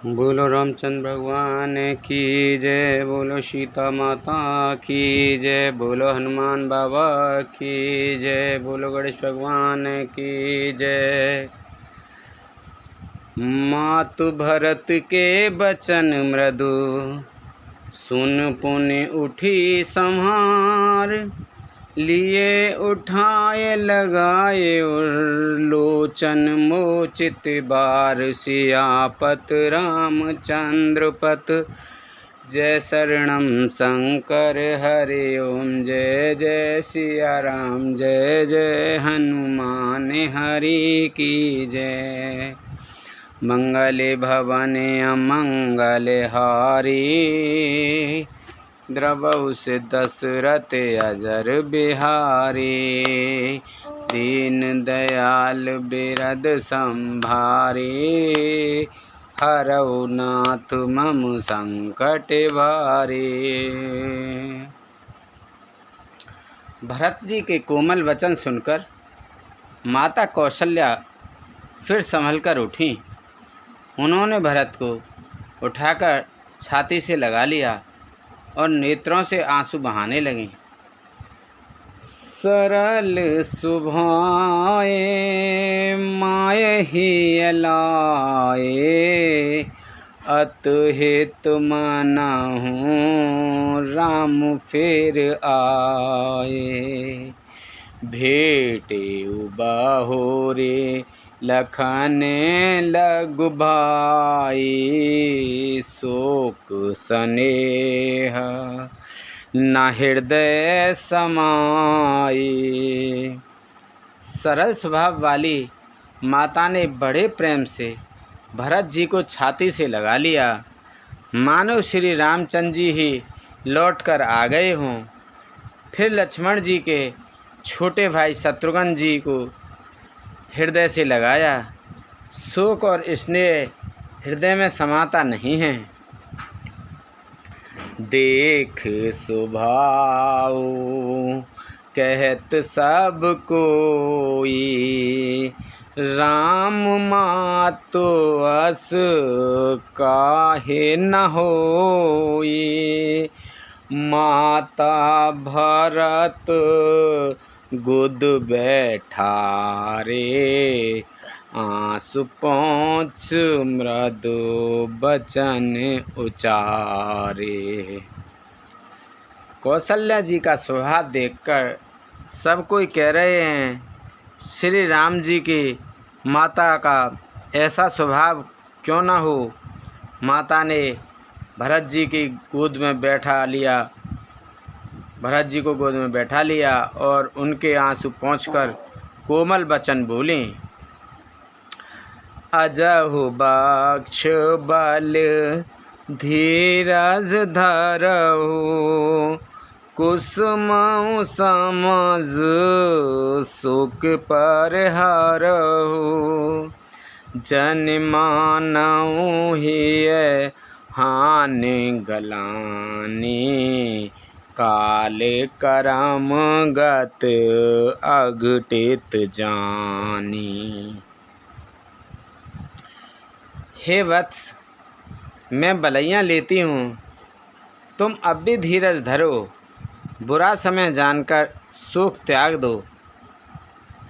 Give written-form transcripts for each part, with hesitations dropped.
बोलो रामचंद्र भगवान की जय, बोलो सीता माता की जय, बोलो हनुमान बाबा की जय, बोलो गणेश भगवान की जय। मातु भरत के बचन मृदु, सुन पुनि उठी संहार, लिए उठाए लगाए लोचन मोचित बार, सियापत रामचंद्र पत जय शरणम शंकर हरि ओम, जय जय सिया राम, जय जय हनुमान हरि की जय। मंगले भवने अमंगल हारी, द्रवहु से दशरथ अजर बिहारी, दीन दयाल बिरद संभारी, हरऊ नाथ मम संकट भारी। भरत जी के कोमल वचन सुनकर माता कौशल्या फिर संभलकर उठी। उन्होंने भरत को उठाकर छाती से लगा लिया और नेत्रों से आंसू बहाने लगी। सरल सुभाए माय ही लाए, अतहित मनहु राम फिर आए, भेटे बाहोरे लखन लघु भाई, शोक स्नेह न हृदय समाई। सरल स्वभाव वाली माता ने बड़े प्रेम से भरत जी को छाती से लगा लिया, मानो श्री रामचंद्र जी ही लौट कर आ गए हों। फिर लक्ष्मण जी के छोटे भाई शत्रुघ्न जी को हृदय से लगाया। शोक और स्नेह हृदय में समाता नहीं है। देख स्वभाव कहत सब कोई, राम मातो अस काहे न होई, माता भरत गुद बैठारे, आंसू पोंछ मृदु बचन उचारे। कौशल्या जी का स्वभाव देखकर सब कोई कह रहे हैं, श्री राम जी की माता का ऐसा स्वभाव क्यों ना हो। माता ने भरत जी की गोद में बैठा लिया, भरत जी को गोद में बैठा लिया और उनके आंसू पोंछकर कोमल वचन बोले। अजहु बक्ष बल धीरज धरहु, कुसुमउ समझ सुख पर हरहु, जन मानऊ हिय हानि गलानी, काल करम गत अघटित जानी। हे वत्स, मैं बलैयाँ लेती हूँ, तुम अब भी धीरज धरो, बुरा समय जानकर शोक त्याग दो,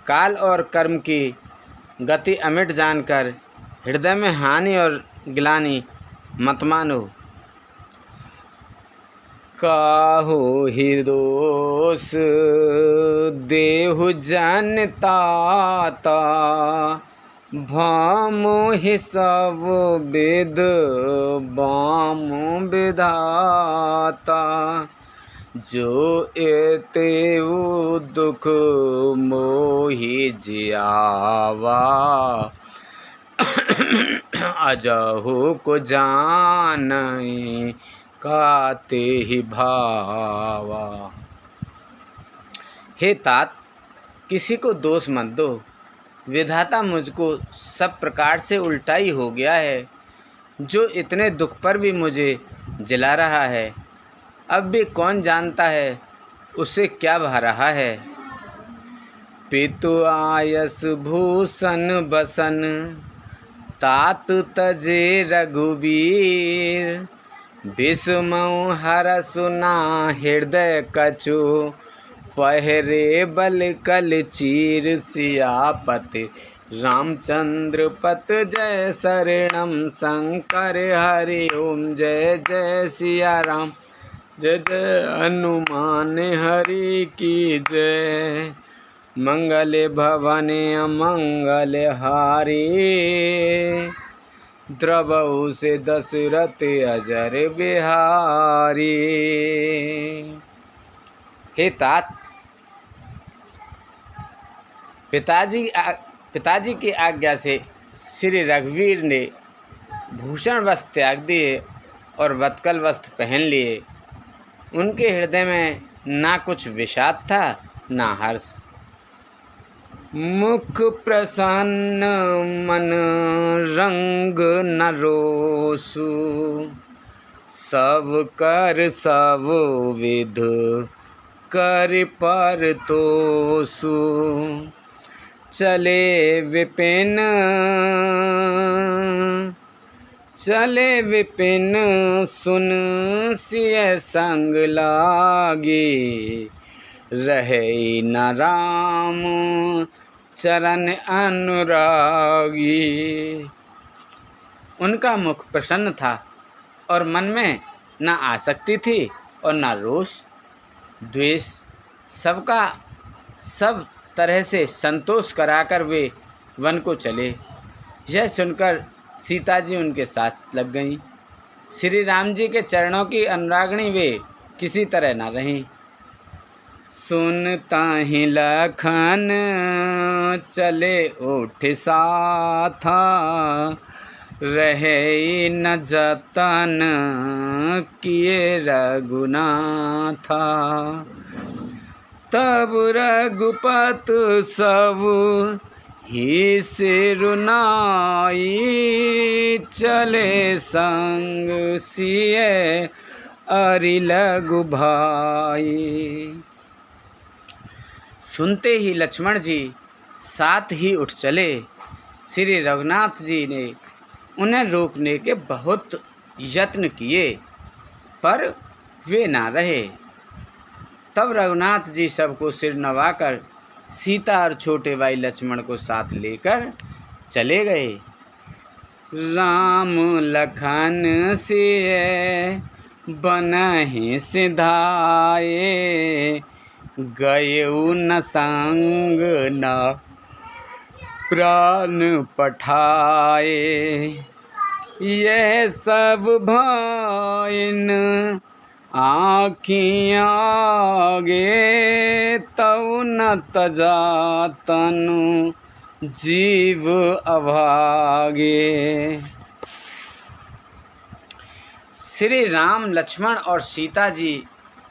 काल और कर्म की गति अमिट जानकर हृदय में हानि और ग्लानि मत मानो। काहू ही दोष देहु जनताता, भामो ही सब विद बामो विधाता, जो एतेउ दुख मोहि जियावा, अजहु को जानई काते ही भावा। हे तात, किसी को दोष मत दो, विधाता मुझको सब प्रकार से उल्टा ही हो गया है, जो इतने दुख पर भी मुझे जिला रहा है। अब भी कौन जानता है उसे क्या भा रहा है। पितु आयस भूषण बसन, तात तजे रघुबीर, बिस्मऊ हरसु ना हृदय कछु, पहरे बल कल चीर सियापति रामचंद्र पत जय शरणम शंकर हरि ओम जय जय सिया राम जय जय हनुमान हरि की जय। मंगल भवन अमंगल हारी, द्रवहु से दशरथ अजर बिहारी। हे तात, पिताजी की आज्ञा से श्री रघुवीर ने भूषण वस्त्र त्याग दिए और वत्कल वस्त्र पहन लिए। उनके हृदय में ना कुछ विषाद था ना हर्ष। मुख प्रसन्न मन रंग न रोसु, सब कर सब विध कर पर तोसु, चले विपिन सुन सिय संग लागे, रहे न राम चरण अनुरागी। उनका मुख प्रसन्न था और मन में न आसक्ति थी और न रोष द्वेष। सबका सब तरह से संतोष कराकर वे वन को चले। यह सुनकर सीता जी उनके साथ लग गईं। श्री राम जी के चरणों की अनुरागिणी वे किसी तरह न रहीं। सुनता ही लखन चले उठ साथा, रहे न जतन किए रघुनाथा। तब रघुपत सब ही सिरुनाई, चले संग सिय अरि लघु भाई। सुनते ही लक्ष्मण जी साथ ही उठ चले। श्री रघुनाथ जी ने उन्हें रोकने के बहुत यत्न किए पर वे ना रहे। तब रघुनाथ जी सबको सिर नवाकर सीता और छोटे भाई लक्ष्मण को साथ लेकर चले गए। राम लखन सिय बनहि सिधाए, गयउ न संग न प्राण पठाए। यह सब भाइन आँखियाँ आगे, तऊ न तजा तनु जीव अभागे। श्री राम लक्ष्मण और सीता जी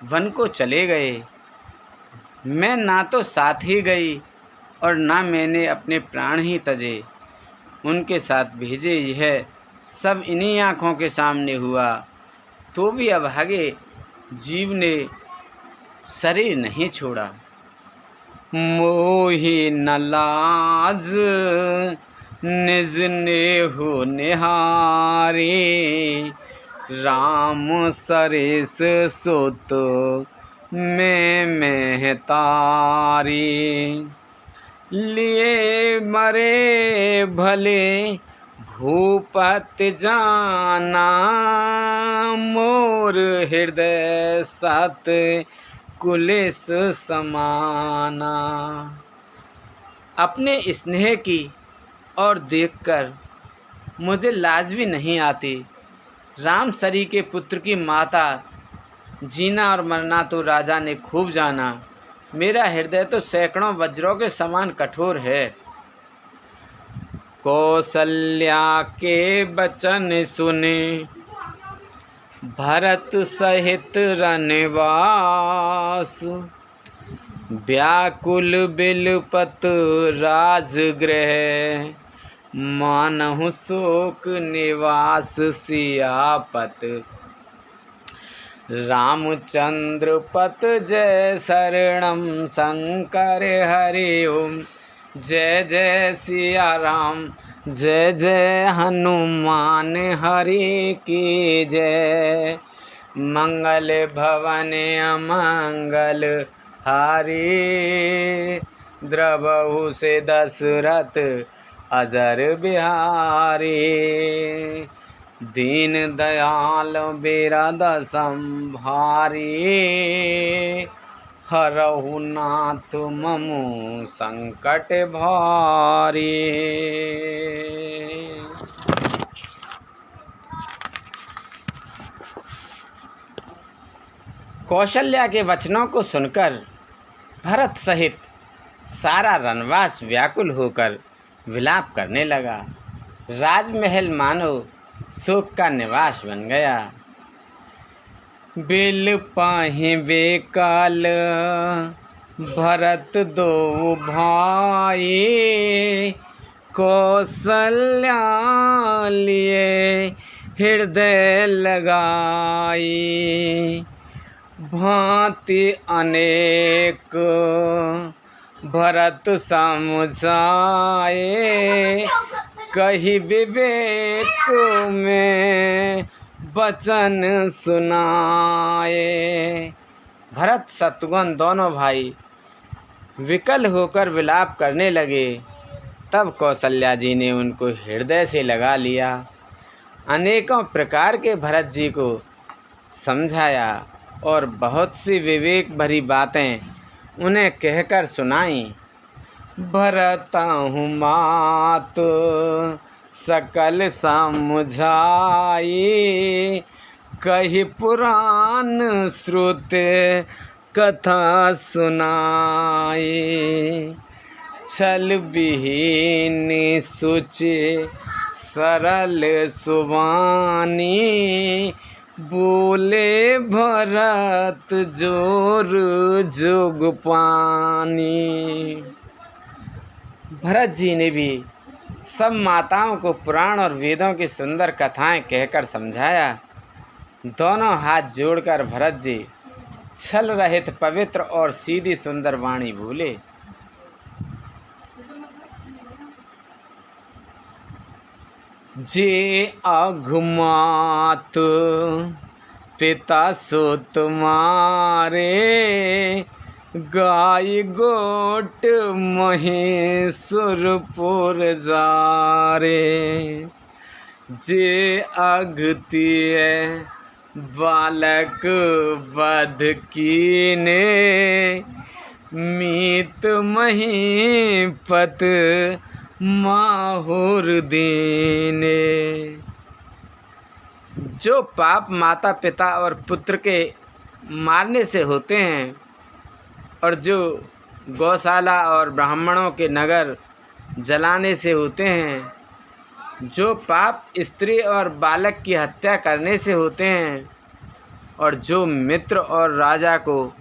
वन को चले गए। मैं ना तो साथ ही गई और ना मैंने अपने प्राण ही तजे। उनके साथ भेजे यह सब इन्हीं आँखों के सामने हुआ तो भी अभागे जीव ने शरीर नहीं छोड़ा। मोहि न लाज निज नेहु निहारी, राम सरेस सुत में महतारी। लिए मरे भले भूपति जाना, मोर हृदय सत कुलिस समाना। अपने स्नेह की और देखकर मुझे लाज भी नहीं आती। राम सरी के पुत्र की माता, जीना और मरना तो राजा ने खूब जाना। मेरा हृदय तो सैकड़ों वज्रों के समान कठोर है। कौसल्या के बचन सुने, भरत सहित रनवास। व्याकुल बिलपत राजगृह, मानहु शोक निवास सियापत। रामचंद्र पत जय शरणम शंकर हरि ओम जय जय सिया राम जय जय हनुमान हरि की जय। मंगल भवन अमंगल हारी, द्रवहु से दशरथ अजर बिहारी। दीन दयाल बिरद संभारी, हरहु नाथ ममु संकट भारी। कौशल्या के वचनों को सुनकर भरत सहित सारा रनवास व्याकुल होकर विलाप करने लगा। राजमहल मानो शोक का निवास बन गया। बिल पाहि बेकाल भरत दो भाई, कौशल्या लिए हृदय लगाई। भांति अनेक भरत समझाए, कही विवेक में वचन सुनाए। भरत शत्रुघ्न दोनों भाई विकल होकर विलाप करने लगे। तब कौशल्या जी ने उनको हृदय से लगा लिया। अनेकों प्रकार के भरत जी को समझाया और बहुत सी विवेक भरी बातें उन्हें कहकर सुनाई। भरताहु मात सकल समझाई, कही पुराण श्रुत कथा सुनाई। छल विहीन सुचि सरल सुवानी, बोले भरत जोर जोग पानी। भरत जी ने भी सब माताओं को पुराण और वेदों की सुंदर कथाएं कहकर समझाया। दोनों हाथ जोड़कर भरत जी छल रहित पवित्र और सीधी सुंदर वाणी बोले। जे अघमात पिता सो तुम्हारे, गाय गोट महेश्वरपुर जारे। जे अघतिय बालक वध कीने, मीत महीपत माहुर दीने। जो पाप माता पिता और पुत्र के मारने से होते हैं और जो गौशाला और ब्राह्मणों के नगर जलाने से होते हैं, जो पाप स्त्री और बालक की हत्या करने से होते हैं और जो मित्र और राजा को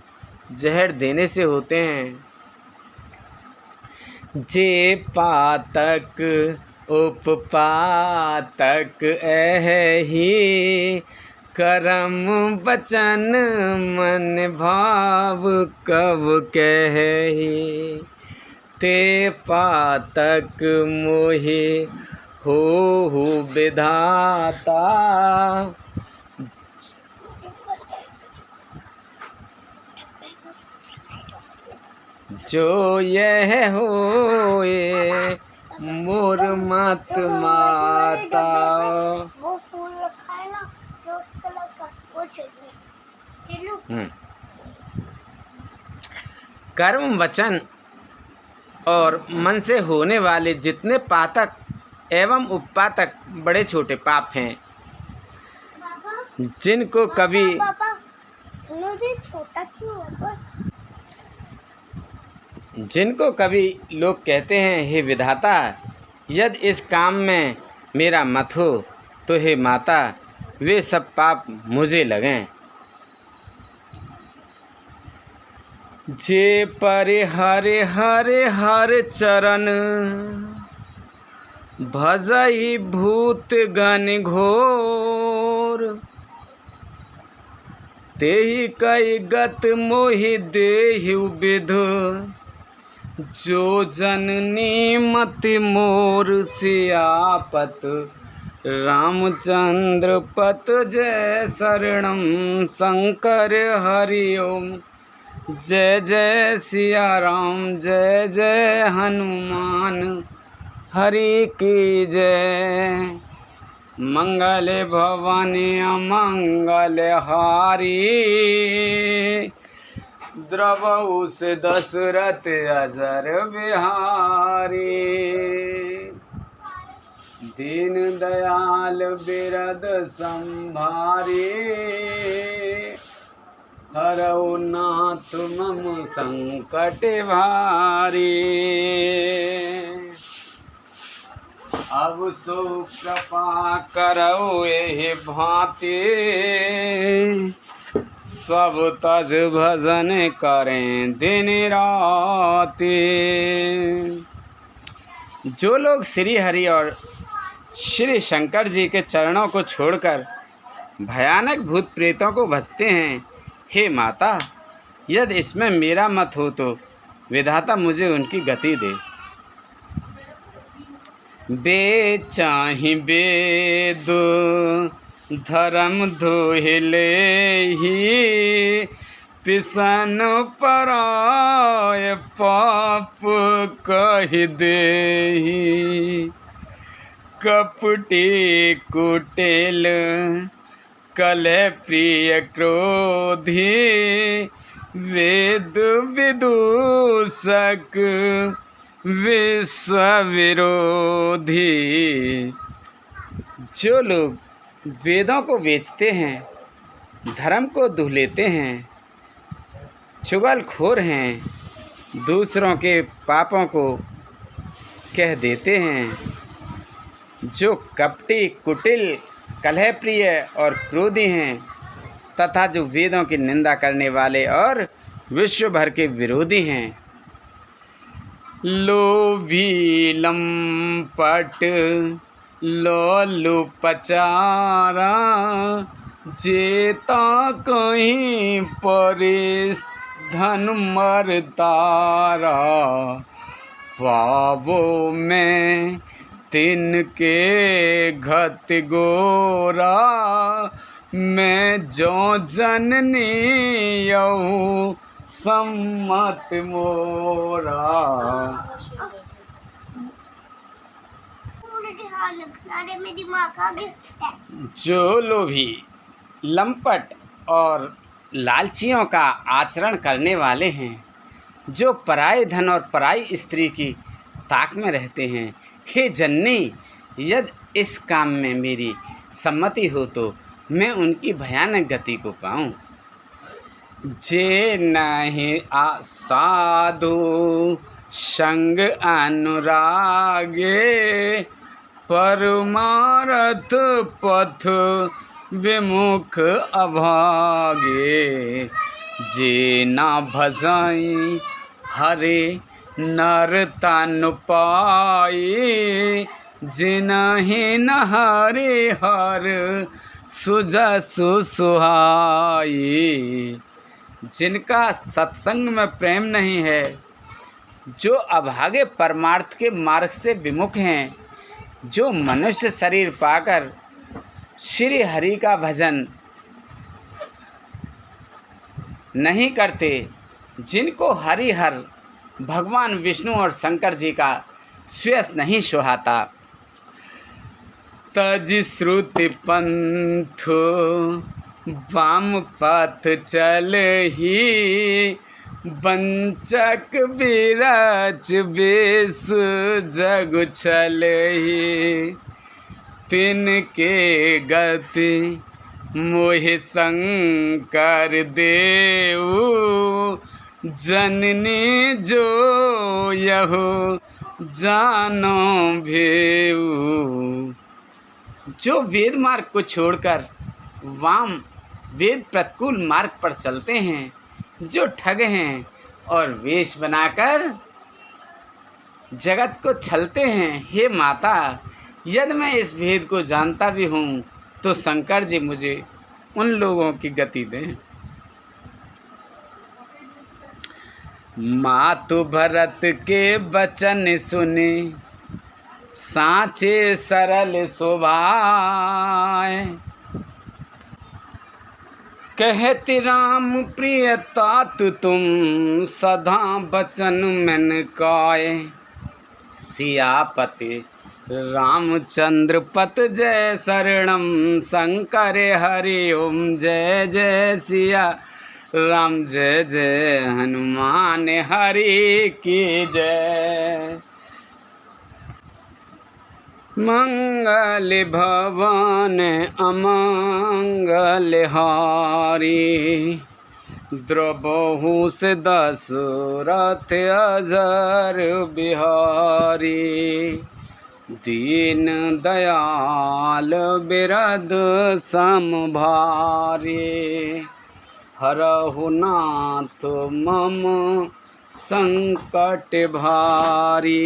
जहर देने से होते हैं। जे पातक उपपातक एहि, करम वचन मन भाव कब कहि। ते पातक मोहि होहु विधाता, जो यह होए मोर मत माता। वो फूल रखा है ना रोज कलर का, वो चाहिए। कर्म वचन और मन से होने वाले जितने पातक एवं उपपातक बड़े छोटे पाप हैं, जिनको कभी सुनो रे, छोटा क्यों है? जिनको कभी लोग कहते हैं हे विधाता, यदि इस काम में मेरा मत हो तो हे माता वे सब पाप मुझे लगें। जे परे हरे हरे हर चरण, भजई भूत गण घोर। तेहि कई गत मोहि देहु विधु, जो जननी मति मोर सियापत रामचंद्र पत जय शरणम शंकर हरि ओम। जय जय सिया राम जय जय हनुमान हरि की जय। मंगल भवानी अमंगल हारी द्रवहु से दशरथ अजर बिहारी। दीन दयाल बिरद संभारी हरऊ नाथ मम संकट भारी। अब सो कृपा करऊ एहि भांति सब तज भजन करें दिन राति। जो लोग श्री हरि और श्री शंकर जी के चरणों को छोड़कर भयानक भूत प्रेतों को भजते हैं, हे माता, यदि इसमें मेरा मत हो तो विधाता मुझे उनकी गति दे। बेचाहि वेद धर्म धोहिले ही पिसन पराय पाप कहि देहि। कपटी कुटिल कलह प्रिय क्रोधी वेद विदूषक विश्व विरोधी। जो लोग वेदों को बेचते हैं, धर्म को दुह लेते हैं, चुगलखोर हैं, दूसरों के पापों को कह देते हैं, जो कपटी कुटिल कलह प्रिय और क्रोधी हैं तथा जो वेदों की निंदा करने वाले और विश्व भर के विरोधी हैं। लोभी लंपट लोलुपचारा जेता कहीं परिस धन मर तारा। पावो में तिनके घत गोरा मैं जो जननी यहूँ सम्मत मोरा। मेरी माँ का गिफ्ट है। जो लोभी लंपट और लालचियों का आचरण करने वाले हैं, जो पराये धन और पराई स्त्री की ताक में रहते हैं, हे जननी, यदि इस काम में मेरी सम्मति हो तो मैं उनकी भयानक गति को पाऊं। जे नहीं साधु संग अनुरागे परमारथ पथ विमुख अभागे। जे ना भजाई हरे नर तन पाई जिनहि न हरे हर सुजसु सुहाई। जिनका सत्संग में प्रेम नहीं है, जो अभागे परमार्थ के मार्ग से विमुख हैं, जो मनुष्य शरीर पाकर श्री हरि का भजन नहीं करते, जिनको हरिहर भगवान विष्णु और शंकर जी का श्रेयस नहीं सुहाता, तज श्रुति पंथ वाम पथ चल ही बंचक बिरच बेस जग छल ही। तिनके गति मोहि शंकर देऊ जननी जो यहो जानो भेऊ। जो वेद मार्ग को छोड़कर वाम वेद प्रतिकूल मार्ग पर चलते हैं, जो ठग हैं और वेश बनाकर जगत को छलते हैं, हे माता, यदि मैं इस भेद को जानता भी हूँ तो शंकर जी मुझे उन लोगों की गति दें। मातु भरत के बचन सुने साँचे सरल सुभाए। कहति राम प्रिय तात तुम सदा बचन मन काए। सियापति रामचंद्र पत जय शरणम शंकर हरि ओम जय जय सिया राम जय जय हनुमान हरि की जय। मंगल भवन अमंगल हारी द्रबहु से दशरथ अजर बिहारी। दीन दयाल बिरद सम भारी हरहु नाथ मम संकट भारी।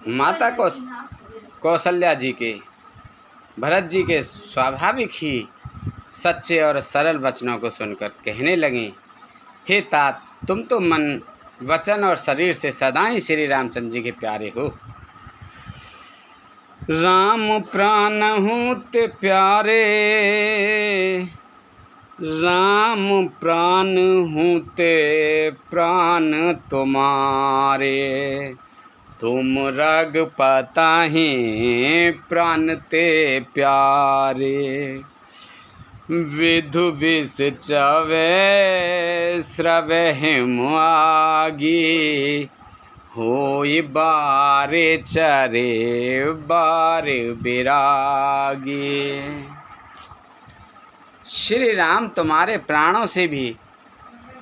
माता कौशल्या जी के भरत जी के स्वाभाविक ही सच्चे और सरल वचनों को सुनकर कहने लगीं, हे तात, तुम तो मन वचन और शरीर से सदा ही श्री रामचंद्र जी के प्यारे हो। राम प्राण हूँ ते प्यारे, राम प्राण हूँ ते प्राण तुम्हारे। तुम रघुपता ही प्राण ते प्यारे। विधु विष चवे स्रवे हिमागी होई बारे चरे बारे बिरागी। श्री राम तुम्हारे प्राणों से भी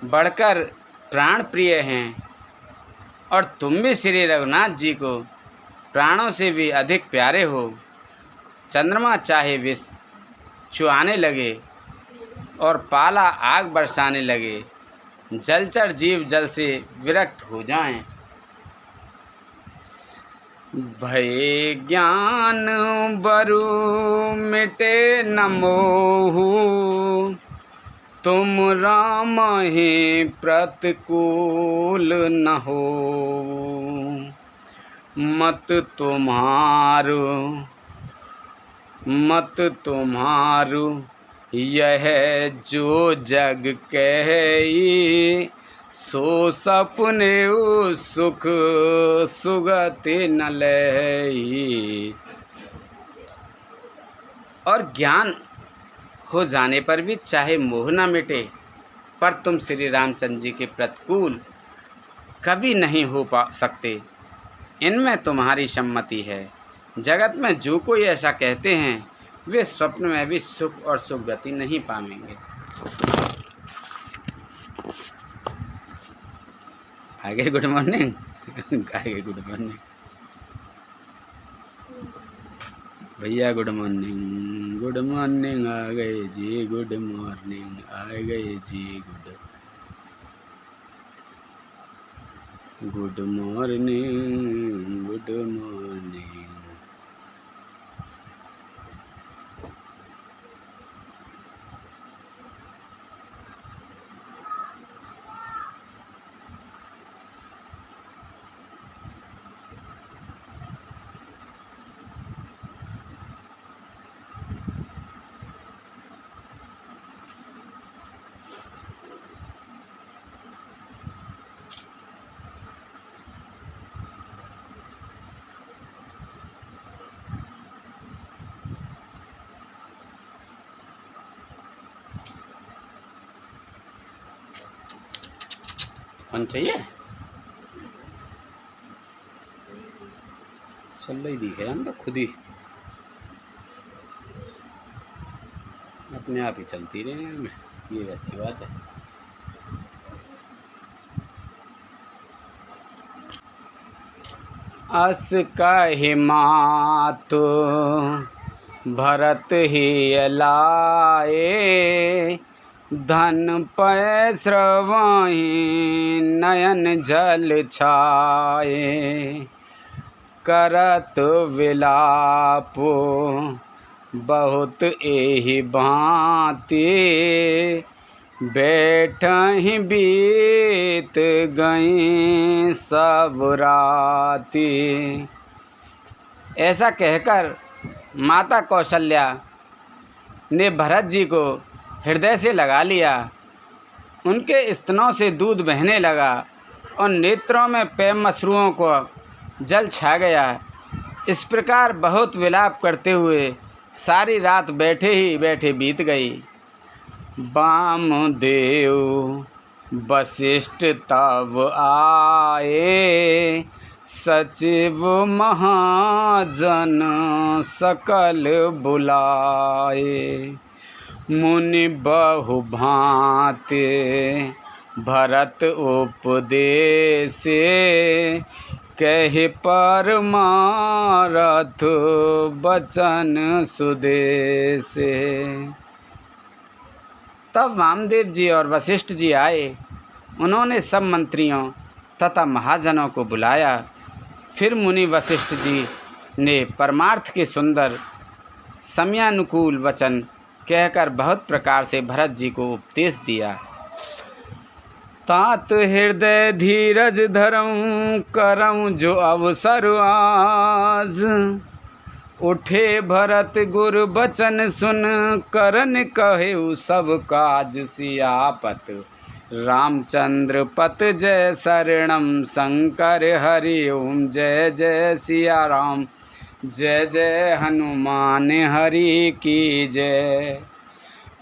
बढ़कर प्राण प्रिय हैं और तुम भी श्री रघुनाथ जी को प्राणों से भी अधिक प्यारे हो। चंद्रमा चाहे विष चुआने लगे और पाला आग बरसाने लगे, जलचर जीव जल से विरक्त हो जाएं। भय ज्ञान बरु मिटे न मोहु, तुम राम ही प्रतिकूल न हो। मत तुम्हारो यह जो जग कही, सो सपने सुख सुगति न लही। और ज्ञान हो जाने पर भी चाहे मोह न मिटे, पर तुम श्री रामचंद्र जी के प्रतिकूल कभी नहीं हो सकते, इनमें तुम्हारी सम्मति है। जगत में जो कोई ऐसा कहते हैं वे स्वप्न में भी सुख और सुगति नहीं पाएंगे। आगे गुड मॉर्निंग आगे गुड मॉर्निंग भैया गुड मॉर्निंग आ गए जी, गुड मॉर्निंग आ गए जी, गुड मॉर्निंग गुड मॉर्निंग। कौन चाहिए? चल रही दिखे हम तो खुद ही अपने आप ही चलती रहे, ये अच्छी बात है। अस कहि मातु भरत ही लाए, धन पै श्रवहि नयन जल छाए। करत विलाप बहुत एहि भांति, बैठहि बीत गई सब राती। ऐसा कहकर माता कौशल्या ने भरत जी को हृदय से लगा लिया। उनके स्तनों से दूध बहने लगा और नेत्रों में प्रेम अश्रुओं को जल छा गया। इस प्रकार बहुत विलाप करते हुए सारी रात बैठे ही बैठे बीत गई। वामदेव वशिष्ठ तब आए, सचिव महाजन सकल बुलाए। मुनि बहु भांति भरत उपदेसे, कहे परमारथ बचन सुदेसे। तब वामदेव जी और वशिष्ठ जी आए। उन्होंने सब मंत्रियों तथा महाजनों को बुलाया। फिर मुनि वशिष्ठ जी ने परमार्थ के सुंदर समयानुकूल वचन कहकर बहुत प्रकार से भरत जी को उपदेश दिया। तात हृदय धीरज धरऊं, करऊं जो अवसर आज। उठे भरत गुरु बचन सुन, करन कहेउ सब काज। सियापत रामचंद्र पत जय शरणम, शंकर हरि ओम जय जय सिया राम। जय जय हनुमान हरि की जय।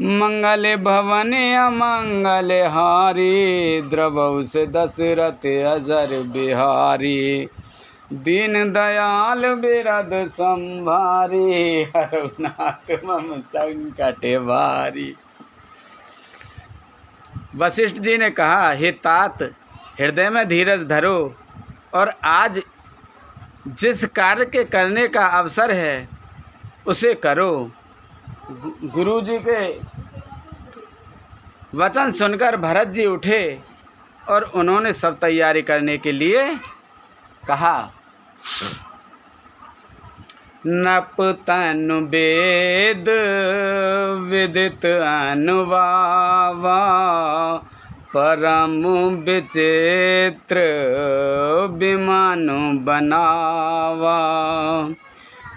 मंगल भवन अमंगल हारी, द्रवौ से दशरथ अजर बिहारी। दीन दयाल बिरद संभारी, हरनाथ मम संकट भारी। वशिष्ठ जी ने कहा, हे तात, हृदय में धीरज धरो और आज जिस कार्य के करने का अवसर है उसे करो। गुरु जी के वचन सुनकर भरत जी उठे और उन्होंने सब तैयारी करने के लिए कहा। नप तनु वेद विदित अनुवावा, परम विचित्र विमानु बनावा।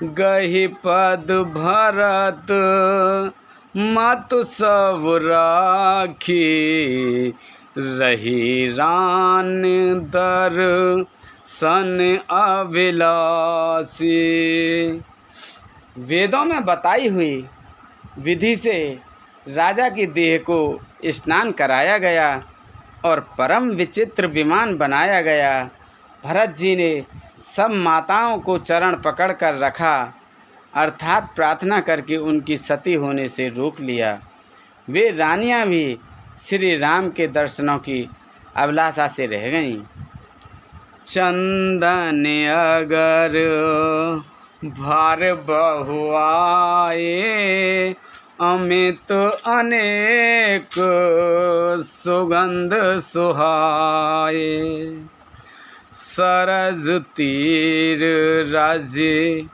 गहि पद भरत मातु सब राखी, रही रान दर सन अभिलाषी। वेदों में बताई हुई विधि से राजा की देह को स्नान कराया गया और परम विचित्र विमान बनाया गया। भरत जी ने सब माताओं को चरण पकड़कर रखा, अर्थात प्रार्थना करके उनकी सती होने से रोक लिया। वे रानियां भी श्री राम के दर्शनों की अभिलाषा से रह गईं। चंदन अगर भार बहुआए, अमित अनेक सुगंध सुहाए। सरज तीर राज्य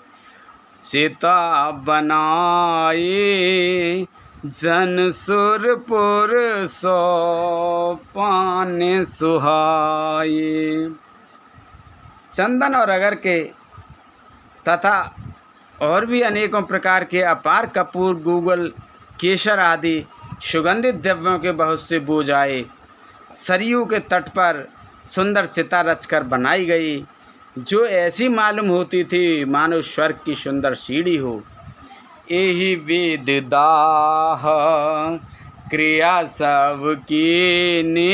चिता बनाए, जन सुरपुर सो पान सुहाए। चंदन और अगर के तथा और भी अनेकों प्रकार के अपार कपूर, गूगल, केसर आदि सुगंधित द्रव्यों के बहुत से बोझ आए। सरयू के तट पर सुंदर चिता रचकर बनाई गई, जो ऐसी मालूम होती थी मानो स्वर्ग की सुंदर सीढ़ी हो। एहि वेद दाह क्रिया सब कीनी,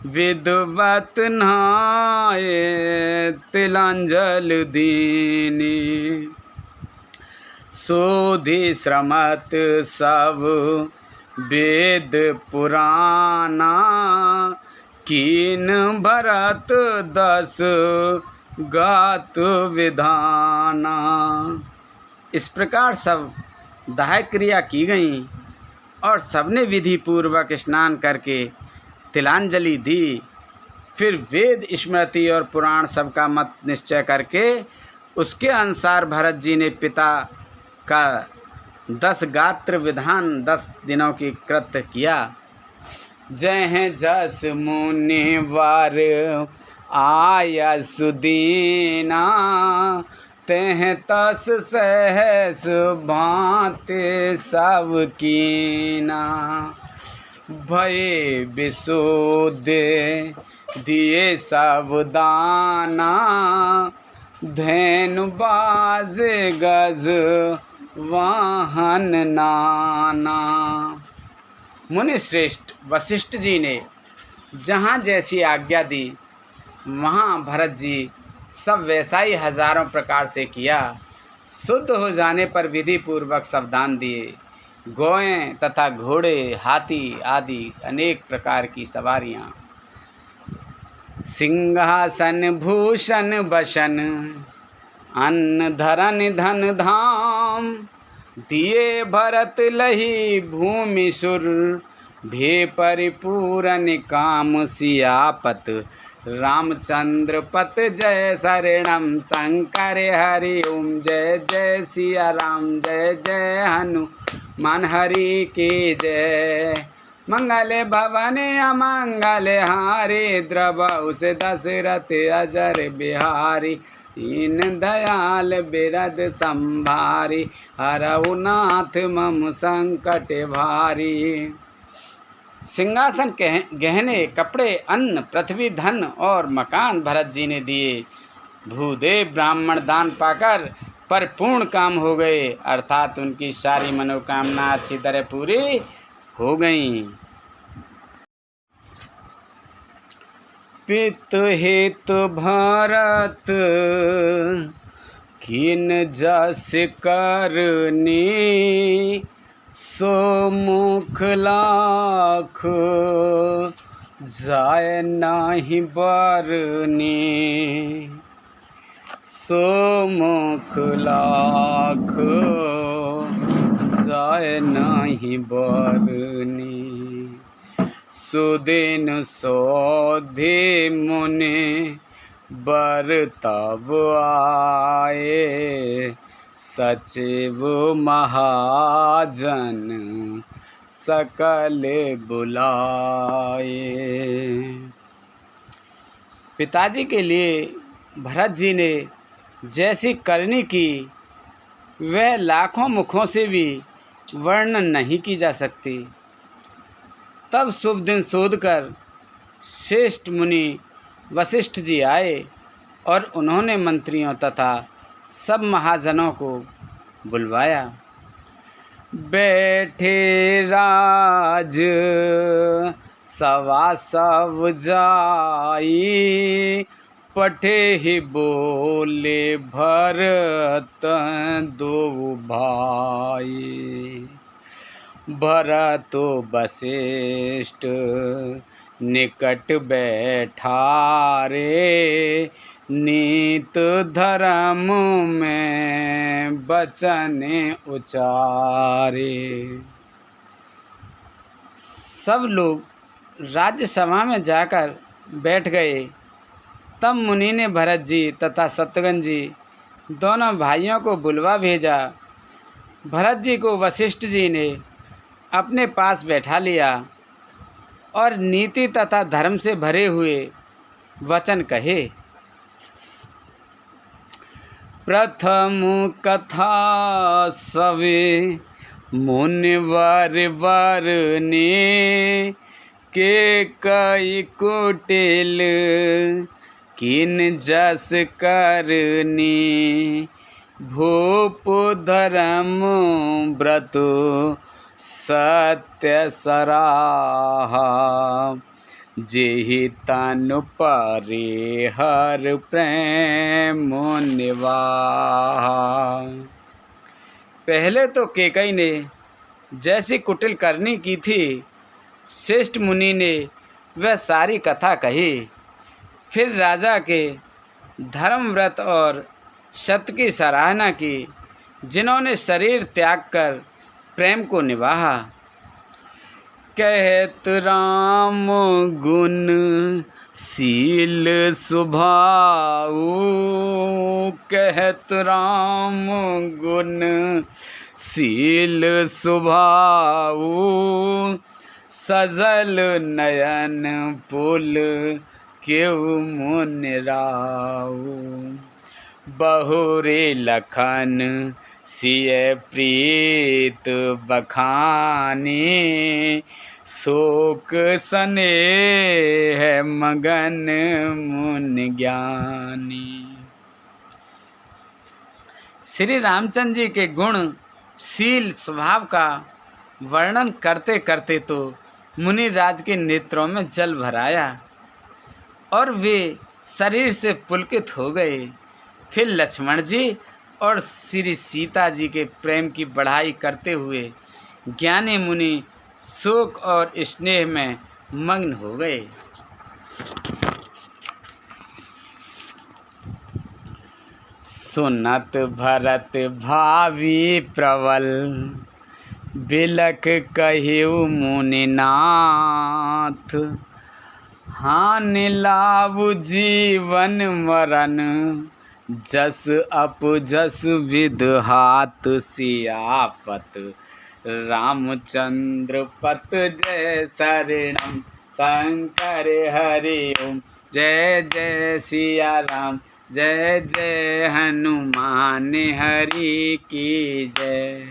विद्वत नहाए तिलांजल दीनी। सोधि श्रमत सब वेद पुराना, कीन भरत दस गात विधाना। इस प्रकार सब दाह क्रिया की गई और सबने विधि पूर्वक स्नान करके तिलांजलि दी। फिर वेद, स्मृति और पुराण सबका मत निश्चय करके उसके अनुसार भरत जी ने पिता का 10 गात्र विधान 10 दिनों की कृत्य किया। जय जस मुनिवर आया सुदीना, तेह तस सहस भांति सब कीना। भये विशुद्ध दिए सावधाना, धैनु बाज गज वाहन नाना। मुनि श्रेष्ठ वशिष्ठ जी ने जहाँ जैसी आज्ञा दी वहाँ भरत जी सब वैसा ही हजारों प्रकार से किया। शुद्ध हो जाने पर विधि पूर्वक सावधान दिए। गौएं तथा घोड़े, हाथी आदि अनेक प्रकार की सवारियाँ, सिंहासन भूषण बसन, अन्न धरन धन धाम, दिए भरत लही भूमि सुर, भे परिपूरन काम। सियापत रामचंद्र पत जय शरणम, शंकर हरि ओम जय जय सिया राम, जय जय हनुमान हरि की जय। मंगल भवन अमंगल हारी, द्रवहु से दशरथ अजर बिहारी। दीन दयाल बिरद संभारी, हरहु नाथ मम संकट भारी। सिंहासन गहने, कपड़े, अन्न, पृथ्वी, धन और मकान भरत जी ने दिए। भूदेव ब्राह्मण दान पाकर परिपूर्ण काम हो गए, अर्थात उनकी सारी मनोकामना अच्छी तरह पूरी हो गई। पित हित भरत किन जस करनी, सो मुख लाख जाय नाही बरनी। सो मुख लाख जाय नाही बरनी। सुदिन सोधे मुनि बर तब आए, सचिव महाजन सकल बुलाए। पिताजी के लिए भरत जी ने जैसी करनी की वह लाखों मुखों से भी वर्णन नहीं की जा सकती। तब शुभ दिन शोधकर श्रेष्ठ मुनि वशिष्ठ जी आए और उन्होंने मंत्रियों तथा सब महाजनों को बुलवाया। बैठे राज सवा सब जाई, पठे ही बोले भरत दो भाई। भरत वशिष्ठ निकट बैठारे, नीत धर्म में वचन उचारे। सब लोग राज्यसभा में जाकर बैठ गए। तब मुनि ने भरत जी तथा शत्रुघ्न जी दोनों भाइयों को बुलवा भेजा। भरत जी को वशिष्ठ जी ने अपने पास बैठा लिया और नीति तथा धर्म से भरे हुए वचन कहे। प्रथम कथा सवे मुनिवर वरने, के कई कुटिल किन जस करनी। भूप धर्म व्रत सत्य सराहा, जेहि तनु परे हर प्रेम निवाहा। पहले तो केकई ने जैसी कुटिल करनी की थी, श्रेष्ठ मुनि ने वह सारी कथा कही। फिर राजा के धर्म व्रत और सत्य की सराहना की, जिन्होंने शरीर त्याग कर प्रेम को निभाया। कहत राम गुण शील सुभाऊ, कहत राम गुण शील सुभाऊ, सजल नयन पुल केहु मुनि राऊ। बहुरे लखन सिय प्रीत बखानी, शोक स्नेह मगन मुनि ज्ञानी। श्री रामचंद्र जी के गुण शील स्वभाव का वर्णन करते करते तो मुनि राज के नेत्रों में जल भर आया और वे शरीर से पुलकित हो गए। फिर लक्ष्मण जी और श्री सीता जी के प्रेम की बढ़ाई करते हुए ज्ञानी मुनि शोक और स्नेह में मग्न हो गए। सुनत भरत भावी प्रबल, बिलख कहिउ मुनिनाथ, हानि लाभ जीवन मरण, जस अपजस विदहात। सियापत रामचंद्र पत जय शरणम, शंकर हरि ओम। जय जय सिया राम, जय जय हनुमान हरि की जय।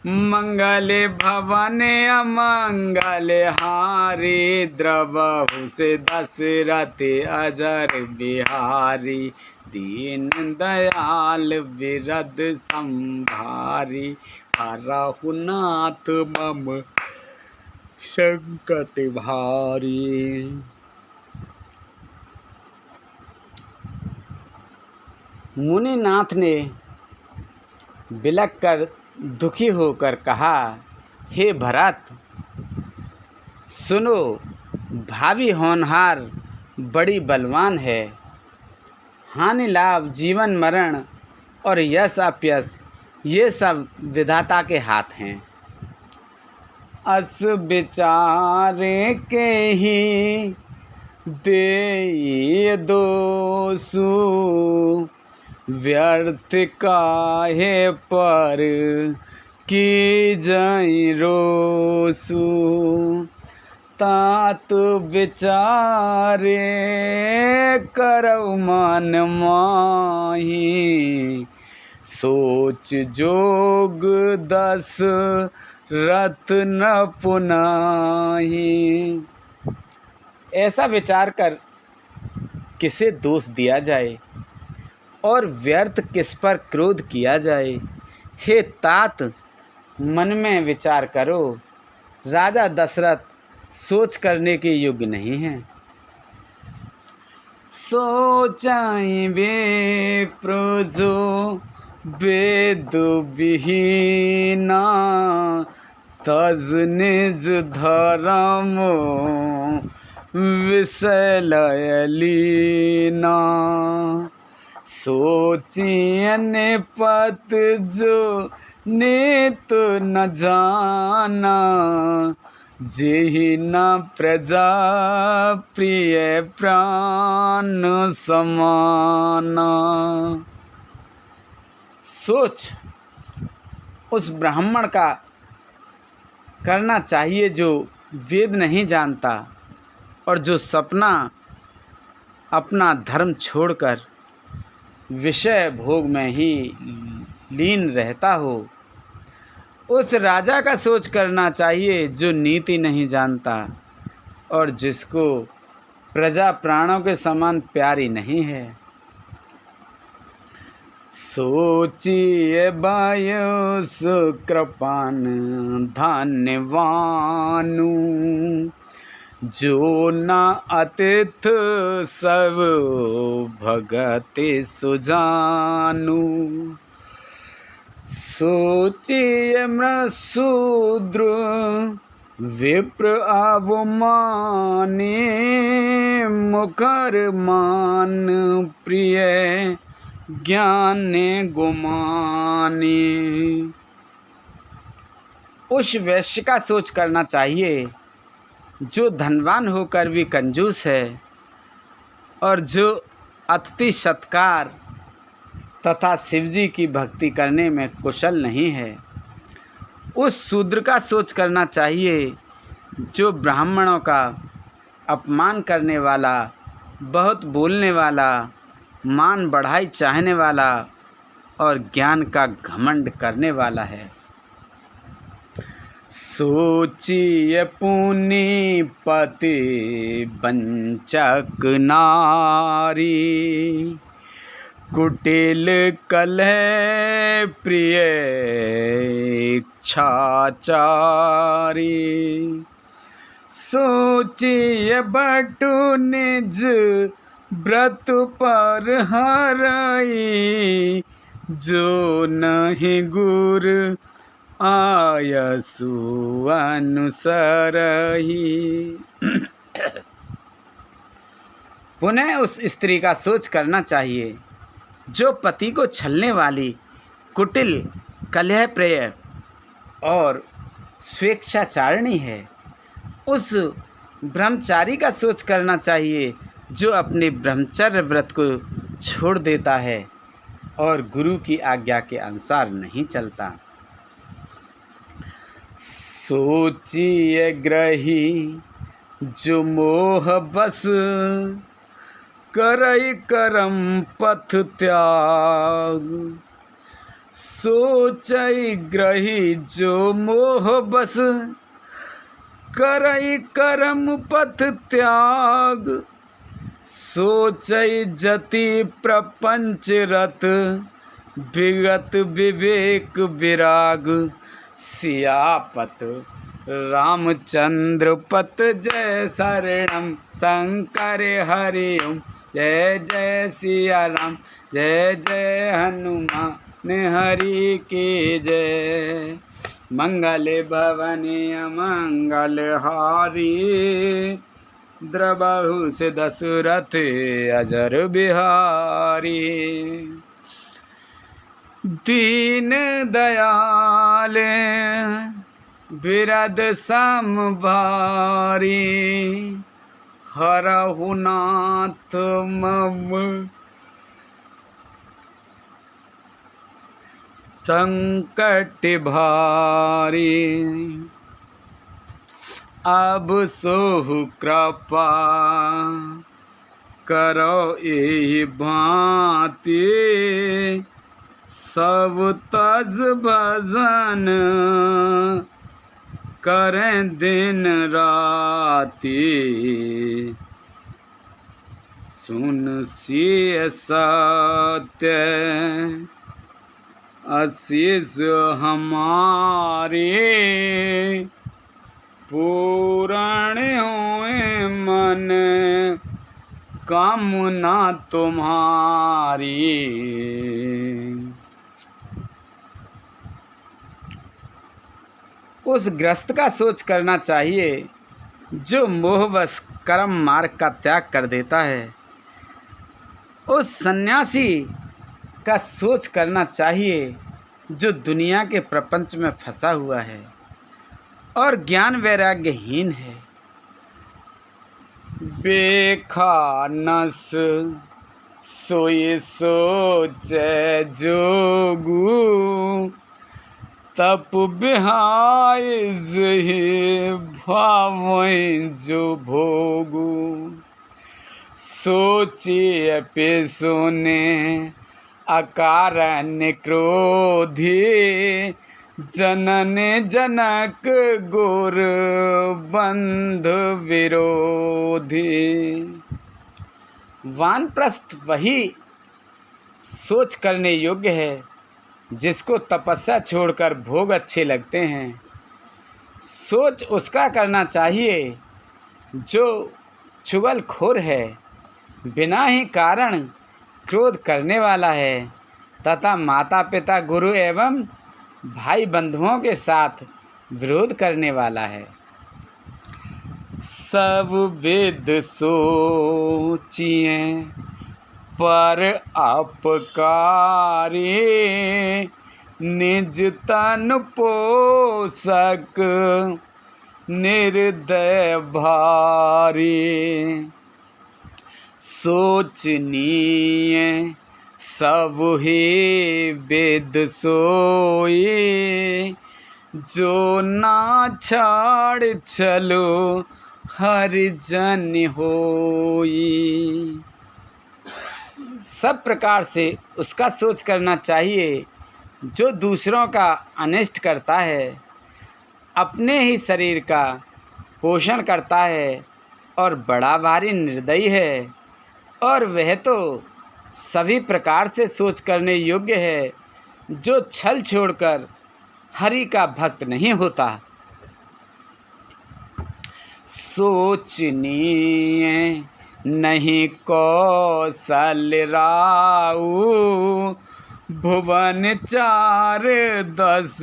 मंगल भवन अमंगल हारी, द्रवहु से दशरथ अजर बिहारी। दीन दयाल बिरद संभारी, हरहु नाथ मम संकट भारी। मुनिनाथ ने बिलख कर दुखी होकर कहा, हे भरत सुनो, भावी होनहार बड़ी बलवान है। हानि लाभ जीवन मरण और यश अपयश ये सब विधाता के हाथ हैं। अस विचारे के ही दे दोसु, व्यर्थ काहे पर की जई रोसु। तात विचारे करौ मन माही, सोच जोग दस रथ न पुनाही। ऐसा विचार कर किसे दोष दिया जाए और व्यर्थ किस पर क्रोध किया जाए। हे तात मन में विचार करो, राजा दशरथ सोच करने के योग्य नहीं हैं। सोचाई वे प्रोजो वेद विहीना, तज निज धर्म विषय लयलीना। सोचियन पत जो नित न जाना, जेहि न प्रजा प्रिय प्राण समाना। सोच उस ब्राह्मण का करना चाहिए जो वेद नहीं जानता और जो सपना अपना धर्म छोड़कर विषय भोग में ही लीन रहता हो। उस राजा का सोच करना चाहिए जो नीति नहीं जानता और जिसको प्रजा प्राणों के समान प्यारी नहीं है। सोचिए वायु सुकृपान धन्यवानु, जो न अतिथ सब भगति सुजानु। सोचिए मृशूद्र विप्र अवमानी, मुखर मान प्रिय ज्ञान गुमानी। उस वैश्य का सोच करना चाहिए जो धनवान होकर भी कंजूस है और जो अतिथि सत्कार तथा शिवजी की भक्ति करने में कुशल नहीं है। उस शूद्र का सोच करना चाहिए जो ब्राह्मणों का अपमान करने वाला, बहुत बोलने वाला, मान बढ़ाई चाहने वाला और ज्ञान का घमंड करने वाला है। सोचिए पुनि पति वंचक नारी, कुटिल कलह प्रिय इच्छाचारी। सोचिए बटु निज व्रत पर हरई, जो नहीं गुर आयसु अनुसरही। पुनः उस स्त्री का सोच करना चाहिए जो पति को छलने वाली, कुटिल, कलह प्रिय और स्वेच्छाचारिणी है। उस ब्रह्मचारी का सोच करना चाहिए जो अपने ब्रह्मचर्य व्रत को छोड़ देता है और गुरु की आज्ञा के अनुसार नहीं चलता। सोचिए ग्रही जो मोह बस, करई करम पथ त्याग। सोचई ग्रही जो मोह बस, करई करम पथ त्याग। सोचई जति प्रपंच रत, विगत विवेक विराग। सियापत रामचंद्र पत जय शरणम, शंकर हरि ओम। जय जय सिया राम, जय जय हनुमान हरि की जय। मंगल भवनी अमंगल हारी, द्रबहु से दशरथ अजर बिहारी। दीन दयाल बिरद सम भारी, हरहु नाथ मम संकट भारी। अब सोहु कृपा करो एहि भांति, सब तज भजन करें दिन राति। सुन सिय सत्य आशीष हमारे, पूर्ण होए मन कामना तुम्हारी। उस ग्रस्त का सोच करना चाहिए जो मोहवश कर्म मार्ग का त्याग कर देता है। उस सन्यासी का सोच करना चाहिए जो दुनिया के प्रपंच में फंसा हुआ है और ज्ञान वैराग्यहीन है। बेखानस सोए सोचे जोगू, तप बिहाय जहि भावै जो भोगू। सोचिए पे सोने अकारण क्रोधी, जनन जनक गुर बंधु विरोधी। वानप्रस्थ वही सोच करने योग्य है जिसको तपस्या छोड़कर भोग अच्छे लगते हैं। सोच उसका करना चाहिए जो चुगलखोर है, बिना ही कारण क्रोध करने वाला है तथा माता पिता गुरु एवं भाई बंधुओं के साथ विरोध करने वाला है। सब वेद सोचिए पर अपकारी, निज तन पोषक निर्दय भारी। सोचनीय सब ही वेद सोई, जो ना छाड़ चलो हरिजन होई। सब प्रकार से उसका सोच करना चाहिए जो दूसरों का अनिष्ट करता है, अपने ही शरीर का पोषण करता है और बड़ा भारी निर्दयी है, और वह तो सभी प्रकार से सोच करने योग्य है जो छल छोड़कर हरि का भक्त नहीं होता। सोचनीय नहीं कौशल राऊ, भुवन 4-10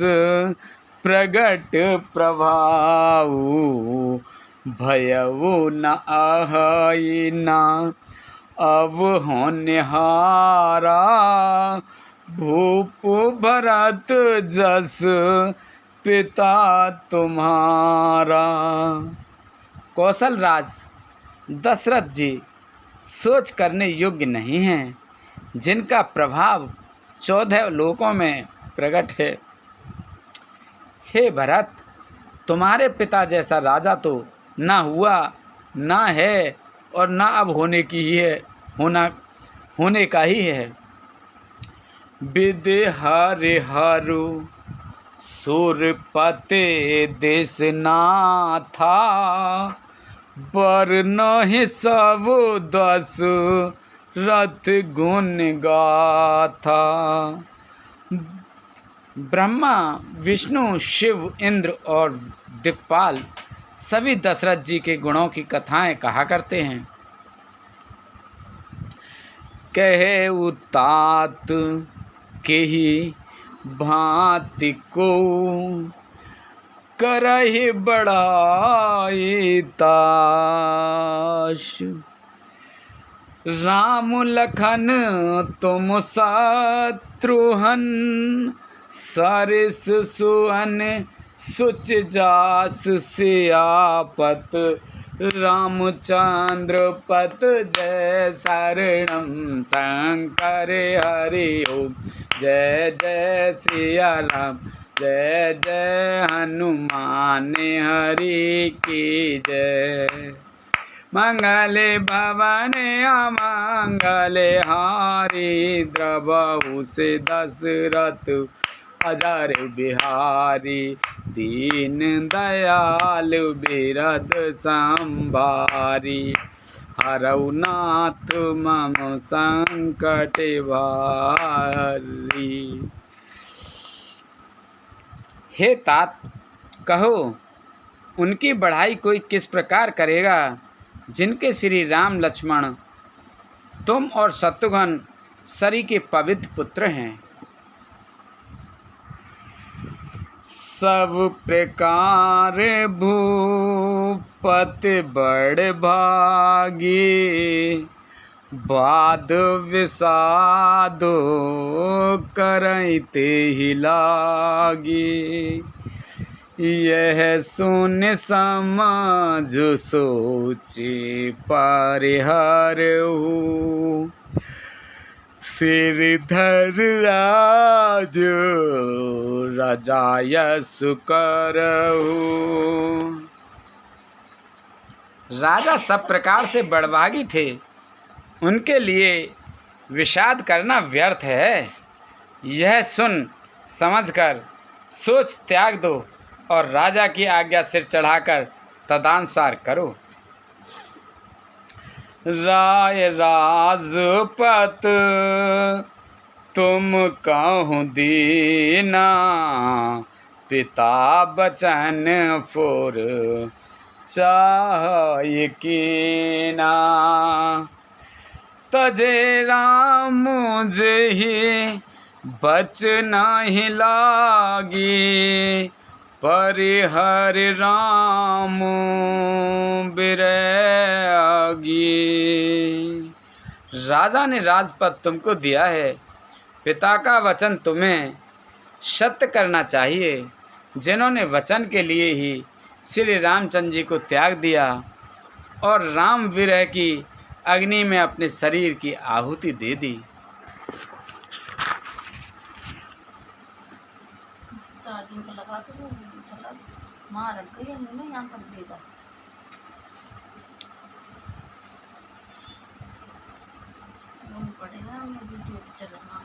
प्रगट प्रभाऊ। भयउ न अहइ न अब होनहारा, भूप भरत जस पिता तुम्हारा। कौशल राज दशरथ जी सोच करने योग्य नहीं हैं, जिनका प्रभाव 14 लोकों में प्रकट है। हे भरत, तुम्हारे पिता जैसा राजा तो ना हुआ, ना है और ना अब होने का ही है। विदे हरिहरु सुरपते देशनाथा, बर नहीं सब 10 रथ गुण गाथा। ब्रह्मा, विष्णु, शिव, इंद्र और दिक्पाल सभी दशरथ जी के गुणों की कथाएं कहा करते हैं। कहे उतात के ही भांति को, करहि बड़ाई ताश। राम लखन तुम शत्रुहन, सरिस सुअन सुच जास सियापत। रामचंद्र पत जय शरणम शंकर हरि ओम। जय जय सिया राम, जय जय हनुमान हरि की जय। मंगले भवन अमंगले हारी, द्रवहु से दशरथ अजर बिहारी। दीन दयाल बिरद संभारी, हरौ नाथ मम संकट भारी। हे तात, कहो उनकी बढ़ाई कोई किस प्रकार करेगा, जिनके श्री राम लक्ष्मण तुम और शत्रुघ्न सरी के पवित्र पुत्र हैं। सब प्रकार भूपत बड़ भागी, बाध विषादो करते ही लागी। यह सुन समझ सोचे परिहरहु, श्रीधर राज राजायस करहु। राजा सब प्रकार से बड़भागी थे, उनके लिए विषाद करना व्यर्थ है। यह सुन समझकर सोच त्याग दो और राजा की आज्ञा सिर चढ़ाकर तदनुसार करो। राय राजपत तुम कहूँ दीना, पिता बचन फुर चाहे कीना। तजे राम जेहि बच नहीं लागी, परिहर राम बिरगी। राजा ने राजपद तुमको दिया है, पिता का वचन तुम्हें सत्य करना चाहिए, जिन्होंने वचन के लिए ही श्री रामचंद्र जी को त्याग दिया और राम विरह की अग्नि में अपने शरीर की आहुति दे दी। चार्जिंग पर लगा के वो चला मार अटक गई हमने यहाँ तक ले जा पड़ेगा वीडियो चलाना।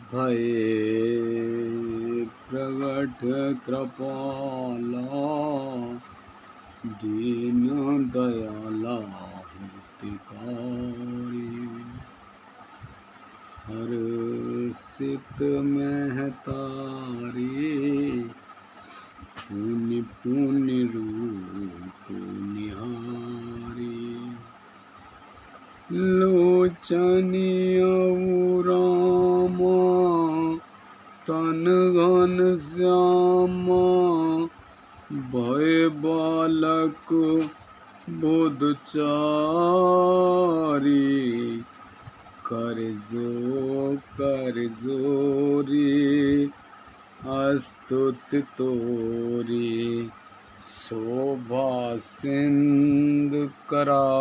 भय प्रगट कृपाला दीन दयाला हितकारी, हर सित महतारी पुण्य पुण्य रूप निहारी, लोचनिय रामा तन घन श्यामा, भय बालक बोधचारी, कर जोरी अस्तुति तोरी, शोभा सिंधु करारी।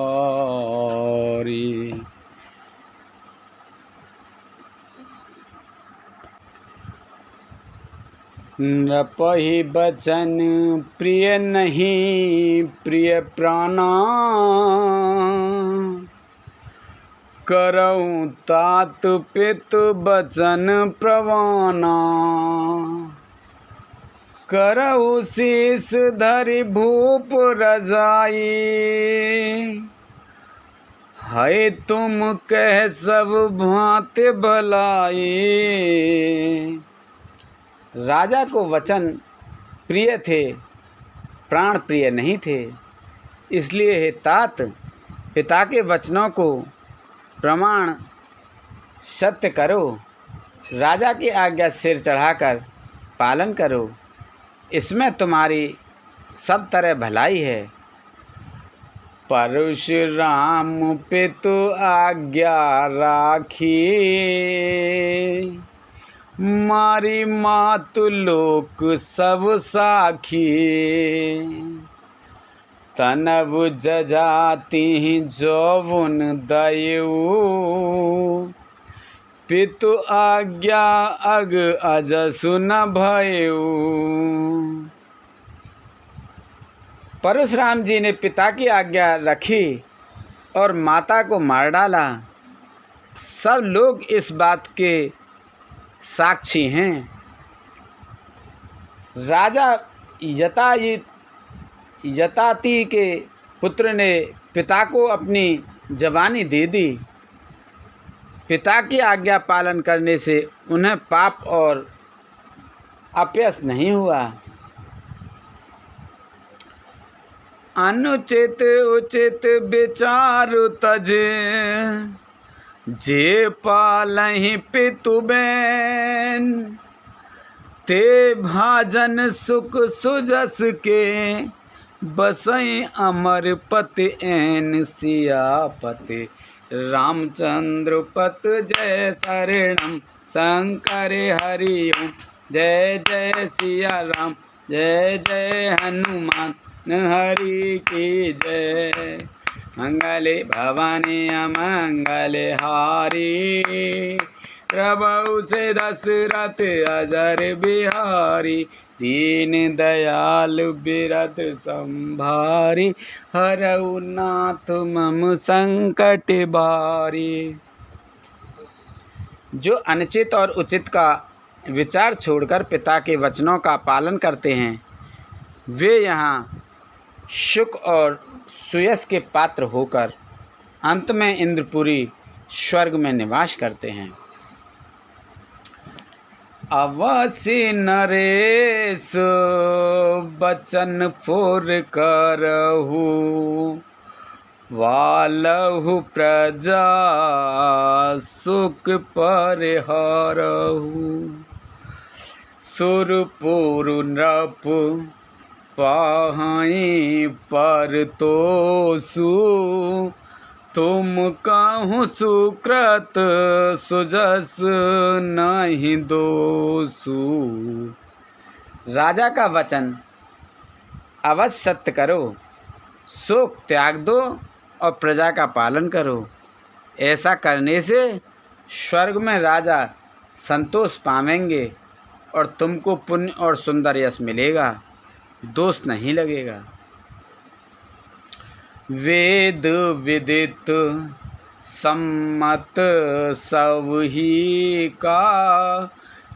नपहि बचन प्रिय नहीं प्रिय प्राणा, करऊँ तात पितु बचन प्रवाना, करऊ शीस धरि भूप रजाई, है तुम कह सब भांति भलाई। राजा को वचन प्रिय थे, प्राण प्रिय नहीं थे, इसलिए हे तात पिता के वचनों को प्रमाण सत्य करो, राजा की आज्ञा सिर चढ़ाकर पालन करो, इसमें तुम्हारी सब तरह भलाई है। परशुराम पितु आज्ञा राखी, मारी मातु लोक सब साखी, तनव जजाति जौवन दयऊ, पितु आज्ञा अग अजसु न भयऊ। परशुराम जी ने पिता की आज्ञा रखी और माता को मार डाला। सब लोग इस बात के साक्षी हैं। राजा यताति के पुत्र ने पिता को अपनी जवानी दे दी। पिता की आज्ञा पालन करने से उन्हें पाप और अपयश नहीं हुआ। अनुचित उचित विचार तजे, जे पालहि पितु बैन, ते भाजन सुख सुजस के, बसई अमर पति ऐन सियापति। रामचंद्र पत जय शरणम शंकर हरि ओम, जय जय सिया राम जय जय हनुमान हरि की जय। मंगले भवानी अमंगले हारी, प्रभु से दशरथ अजर बिहारी, दीन दयाल बिरद संभारी, हरऊ नाथ मम संकट बारी। जो अनुचित और उचित का विचार छोड़कर पिता के वचनों का पालन करते हैं, वे यहाँ सुख और सुयश के पात्र होकर अंत में इंद्रपुरी स्वर्ग में निवास करते हैं। अवसि नरेश बचन फुर करहु, वालहु प्रजा सुख परिहरहु। सुरपुर नृप पाहि परतोषु, तुम कहूँ सुकृत सुजस नहीं दोषु। राजा का वचन अवश्य सत्य करो, शोक त्याग दो और प्रजा का पालन करो। ऐसा करने से स्वर्ग में राजा संतोष पावेंगे और तुमको पुण्य और सुंदर यश मिलेगा, दोष नहीं लगेगा। वेद विदित सम्मत सब ही का,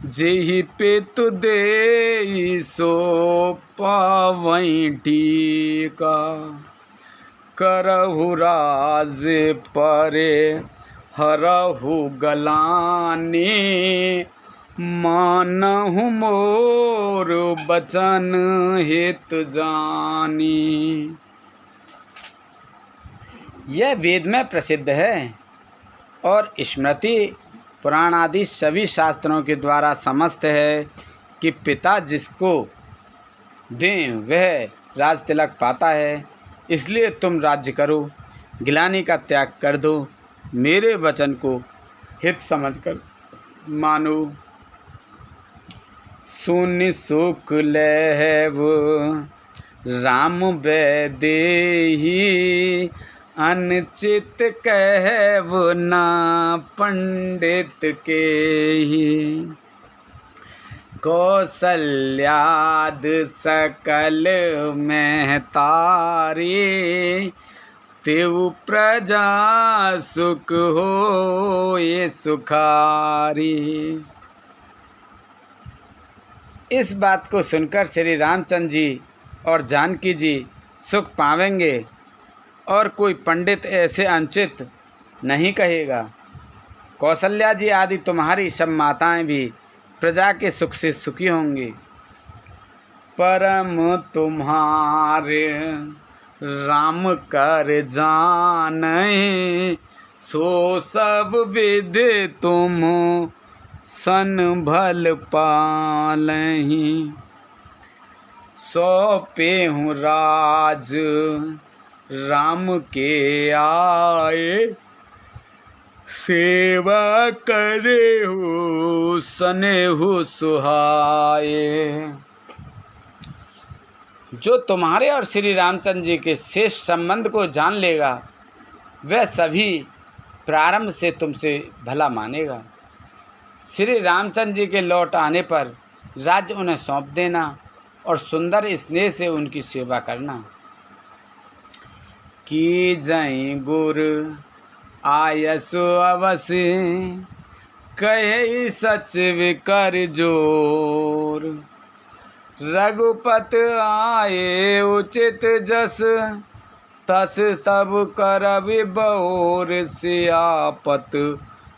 जेहि पितु देई सो पावई टीका। करहु राज परे हरहु गलानी, मानहु मोर बचन हित जानी। यह वेद में प्रसिद्ध है और स्मृति पुराण आदि सभी शास्त्रों के द्वारा समस्त है कि पिता जिसको दें वह राज तिलक पाता है। इसलिए तुम राज्य करो, गिलानी का त्याग कर दो, मेरे वचन को हित समझकर मानो। सुन सुख लहव राम वैदेही, अनचित कहव ना पंडित के ही। कौसल्याद सकल में तारी, तेउ प्रजा सुख हो ये सुखारी। इस बात को सुनकर श्री रामचंद्र जी और जानकी जी सुख पावेंगे और कोई पंडित ऐसे अनुचित नहीं कहेगा। कौशल्या जी आदि तुम्हारी सब माताएं भी प्रजा के सुख से सुखी होंगी। परम तुम्हारे राम कर जाने, सो सब विधि तुम सन भल पालहीं। सौंपे हूँ राज राम के आए, सेवा करे हो स्नेहु सुहाए। जो तुम्हारे और श्री रामचंद्र जी के शेष संबंध को जान लेगा वह सभी प्रारंभ से तुमसे भला मानेगा। श्री रामचंद्र जी के लौट आने पर राज्य उन्हें सौंप देना और सुंदर स्नेह से उनकी सेवा करना। की जय गुर आयसु अवसि, कहे सच विकर जोर। रघुपत आए उचित जस, तस सब करबि बहोर। सियापत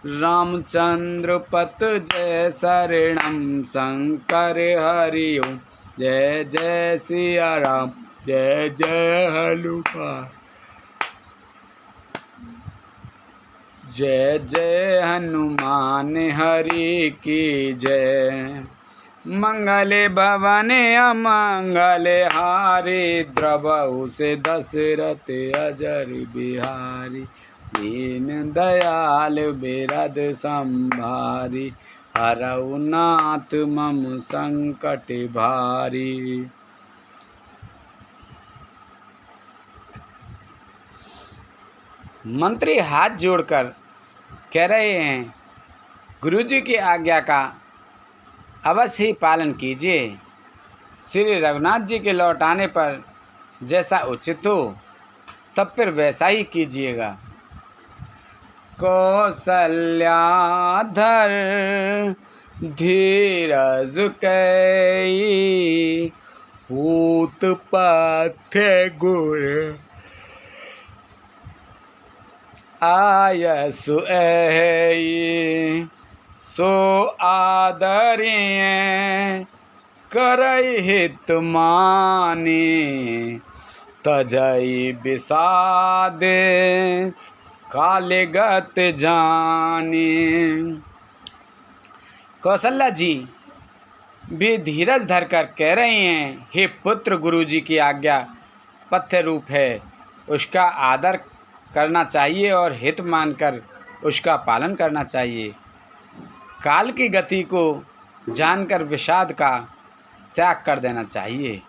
रामचंद्र पत जय शरणम शंकर हरि ओम। जय जय सिया राम, जय जय हनुमान। जय जय हनुमान हरि की जय। मंगले भवन अमंगल हारी, द्रवहु से दशरथ अजर बिहारी। दीन दयाल बिरद संभारी, हरऊ नाथ मम संकट भारी। मंत्री हाथ जोड़कर कह रहे हैं, गुरुजी की आज्ञा का अवश्य ही पालन कीजिए। श्री रघुनाथ जी के लौट आने पर जैसा उचित हो तब फिर वैसा ही कीजिएगा। कौशल्याधर धीरज कई, पूत पाथे गुर आयसु ऐ। सो आदरिय करई हित माने, तजई विषादे काले गत जाने। कौशल्या जी भी धीरज धरकर कह रही हैं, हे पुत्र, गुरु जी की आज्ञा पथ्य रूप है, उसका आदर करना चाहिए और हित मानकर उसका पालन करना चाहिए। काल की गति को जानकर विषाद का त्याग कर देना चाहिए।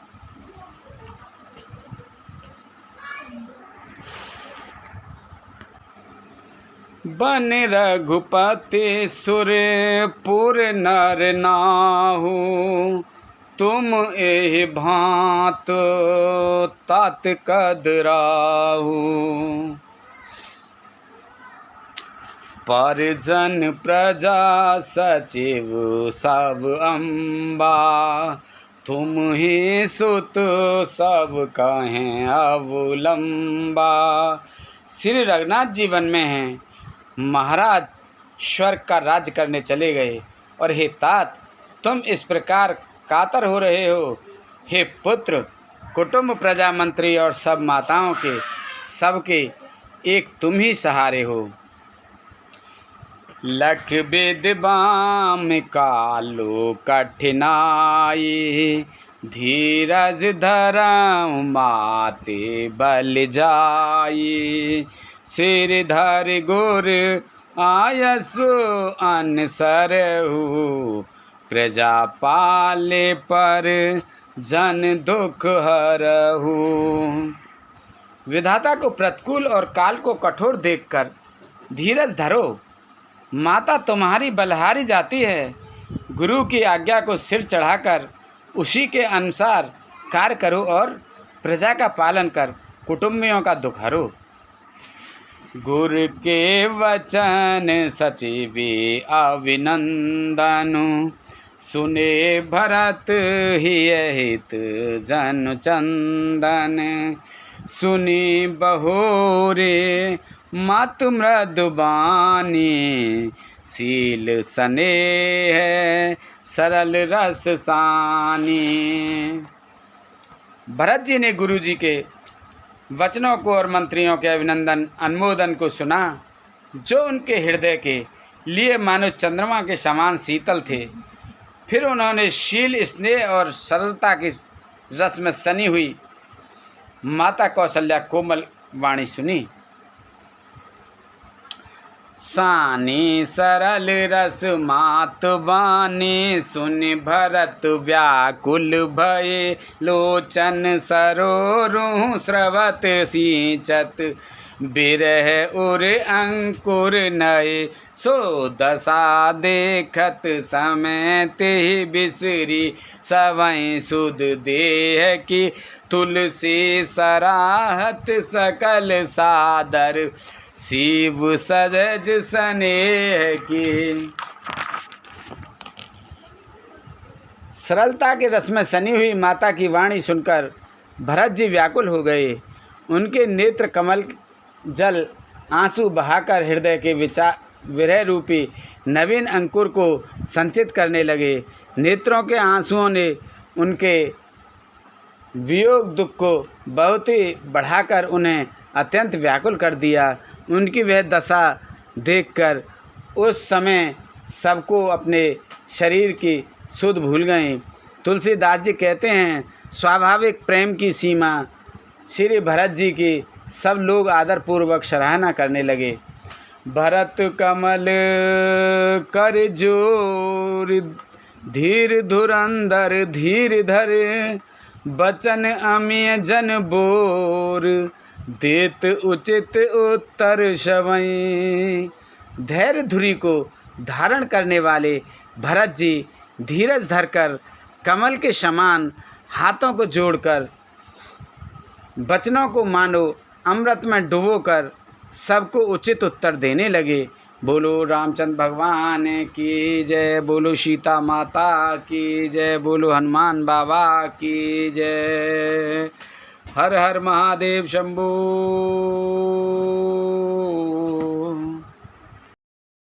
बन रघुपति सुरपुर नर नाहु, तुम एहि भांत तात कदराहु। परिजन प्रजा सचिव सब अम्बा, तुम ही सुत सब कहें अवलंबा। श्री रघुनाथ जी वन में हैं, महाराज स्वर्ग का राज्य करने चले गए, और हे तात, तुम इस प्रकार कातर हो रहे हो। हे पुत्र, कुटुंब, प्रजा, मंत्री और सब माताओं के सबके एक तुम ही सहारे हो। लख विद बाम कालो कठिनाई, धीरज धरम माते बल जाई। सिर धर गुर आयसु अनसरहु, प्रजा पाले पर जन दुख हरहु। विधाता को प्रतिकूल और काल को कठोर देखकर धीरज धरो। माता तुम्हारी बलहारी जाती है। गुरु की आज्ञा को सिर चढ़ाकर उसी के अनुसार कार्य करो और प्रजा का पालन कर कुटुंबियों का दुख हरो। गुरु के वचन सचिवी अभिनंदनु, सुने भरत हित जन चंदन। सुनी बहोरे मातु मृदुबानी, शील स्नेह सरल रस सानी। भरत जी ने गुरु जी के वचनों को और मंत्रियों के अभिनंदन अनुमोदन को सुना, जो उनके हृदय के लिए मानो चंद्रमा के समान शीतल थे। फिर उन्होंने शील, स्नेह और सरलता की रस में सनी हुई माता कौशल्या कोमल वाणी सुनी। सानी सरल रस मात बानी, सुन भरत व्याकुल भये। लोचन सरोरु स्रवत सिंचत, बिरह उर अंकुर नये। सो दशा देखत समय ते बिसरी, सवै सुध देह की तुलसी सराहत सकल सादर। शिव सजज स्नेह की। सरलता के रस में सनी हुई माता की वाणी सुनकर भरत जी व्याकुल हो गए। उनके नेत्र कमल जल आंसू बहाकर हृदय के विरह रूपी नवीन अंकुर को संचित करने लगे। नेत्रों के आंसुओं ने उनके वियोग दुख को बहुत ही बढ़ाकर उन्हें अत्यंत व्याकुल कर दिया। उनकी वह दशा देखकर उस समय सबको अपने शरीर की सुध भूल गए। तुलसीदास जी कहते हैं, स्वाभाविक प्रेम की सीमा श्री भरत जी की सब लोग आदरपूर्वक सराहना करने लगे। भरत कमल कर जोर, धीर धुरंधर धीर धर। बचन अमिय जन बोर, देत उचित उत्तर शवई। धैर्य धुरी को धारण करने वाले भरत जी धीरज धरकर कमल के समान हाथों को जोड़कर वचनों को मानो अमृत में डुबोकर सबको उचित उत्तर देने लगे। बोलो रामचंद्र भगवान की जय, बोलो सीता माता की जय, बोलो हनुमान बाबा की जय। हर हर महादेव शंभू।